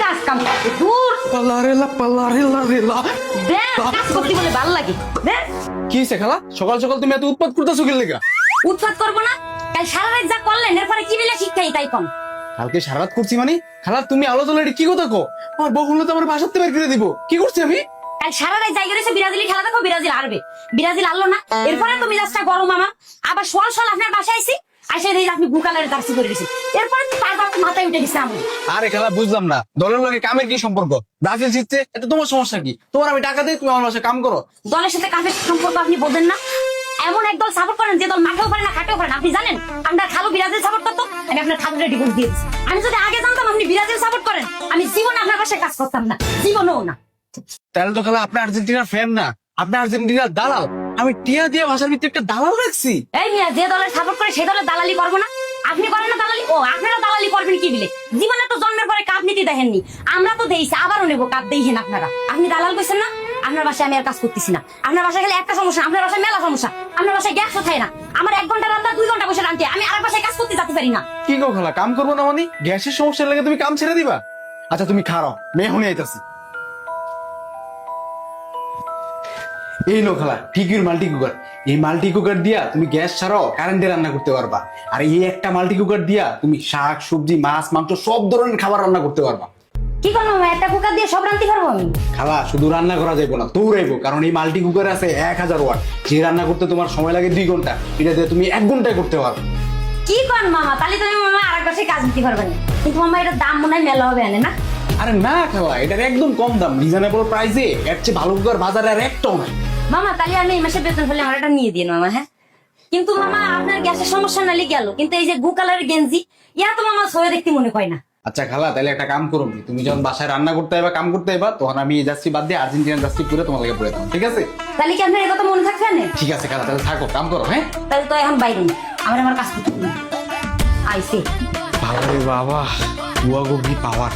কাজ কাম করতে দূর পাল্লারেলা দেখ কাজ করতে বলে ভালো লাগে দেখ কি হইছে খালা সকাল সকাল তুমি এত উৎপাত করতেছো কি লাগা উৎপাত করবো না কাল সারা রাত যা করলেন এরপরে কি বেলা শিক্ষাই তাই কম কালকে সারা রাত করছি মানে খালা তুমি আলো জ্বলে কি কথা কো আমার বউ হলো তো আমার বাসাতে বের করে দিব কি করছি আমি কাল সারা রাত জায়গা রয়েছে ব্রাজিলি খেলা দেখো ব্রাজিল হারবে ব্রাজিল হারলো না এরপরে তো মিজাজটা গরম আমার আবার সোয়াল সোয়াল আপনার বাসায় আইসি আইসা দেখি আপনি গুকালের দার্সি করে দিয়েছি এরপরে তো তার বাপ মাথায় উঠে গেছে আমি আরে খালা বুঝলাম না দলের লগে কামের কি সম্পর্ক ব্রাজিল জিতছে এটা তোমার সমস্যা কি তোমার আমি টাকা দিই তুমি আমার বাসায় কাম করো দলের সাথে কাজের সম্পর্ক আপনি বোঝেন না এমন এক দল সাপোর্ট করেন যে দল মাঠেও পারে না খাটেও পারে না আপনি জানেন আপনার খালু ব্রাজিল সাপোর্ট করতো আমি আপনার খালুরে ডিভোর্স দিয়েছি আমি যদি আগে জানতাম আপনি ব্রাজিল সাপোর্ট করেন আমি জীবনে আপনার বাসায় কাজ করতাম না জীবনেও না তাহলে তো খালা আপনি আর্জেন্টিনার ফ্যান না আপনি আর্জেন্টিনার দালাল আমি টিয়া দিয়ে ভাষার ভিতরে একটা দালাল রাখছি এই মিয়া যে দলের সাপোর্ট করে সেই দলের দালালি করবো না আপনি করেন না দালালি ও আপনারা দালালি করবেন কি বিলে জীবনে তো জন্মের পরে কাপ নিতে দেখেননি আমরা তো দেইছি আবারও নেবো কাপ দেইছেন আপনারা আপনি দালাল কইছেন না আপনার বাসায় আমি আর কাজ করতেছি না আপনার বাসায় গেলে একটা সমস্যা আপনার বাসায় মেলা সমস্যা আপনার বাসায় গ্যাস কোথায় না আমার 1 ঘন্টা রান্না 2 ঘন্টা বসে রান্তে আমি আর বাসায় কাজ করতে যেতে পারি না কি গো খালা কাম করবো না মানে গ্যাসের সমস্যা লাগে তুমি কাম ছেড়ে দিবা আচ্ছা তুমি খারাও মেয়ে হুনে আইতাছি এই নো খালা ঠিকই মাল্টি কুকার এই মাল্টি কুকার দিয়া তুমি গ্যাস ছাড়াও কারেন্ট দিয়ে রান্না করতে পারবা আর এই একটা মাল্টি কুকার দিয়া তুমি শাক সবজি মাছ মাংস সব ধরনের খাবার রান্না করতে পারবা কি করবো একটা কুকার দিয়ে সব রান্তি পারবো আমি খালা শুধু রান্না করা যাইবো না দৌড়াইবো কারণ এই মাল্টি কুকার আছে 1000 ওয়াট যে রান্না করতে তোমার সময় লাগে 2 ঘন্টা এটা দিয়ে তুমি 1 ঘন্টায় করতে পারবে কি করেন মামা তাহলে তুমি মামা আর এক বাসায় কাজ দিতে পারবেন না কিন্তু মামা এটার দাম মনে হয় মেলা হবে আনে না আরে না খালা এটার একদম কম দাম রিজনেবল প্রাইসে এর চেয়ে ভালো কুকার বাজারে আর একটাও নাই মামা তাহলে আমি এই মাসে বেতন হলে আমার এটা নিয়ে দিন মামা হ্যাঁ কিন্তু মামা আপনার গ্যাসের সমস্যা নালে গেল কিন্তু এই যে গু কালারের গেঞ্জি ইয়া তো মামা সয়ে দেখতে মনে হয় না আচ্ছা খালা তাহলে একটা কাম করো তুমি যখন বাসায় রান্না করতে যাবা কাম করতে যাবা তখন আমি এই জার্সি বাদ দিয়ে আর্জেন্টিনা জার্সি পুরো তোমার লাগে পরে দেবো ঠিক আছে তাহলে কি আপনার এই কথা মনে থাকবে না ঠিক আছে খালা তাহলে থাকো কাম করো হ্যাঁ তাহলে তো এখন বাইরে আমার কাজ করতে হবে আইসে বাবা রে বাবা বুয়া গো কি পাওয়ার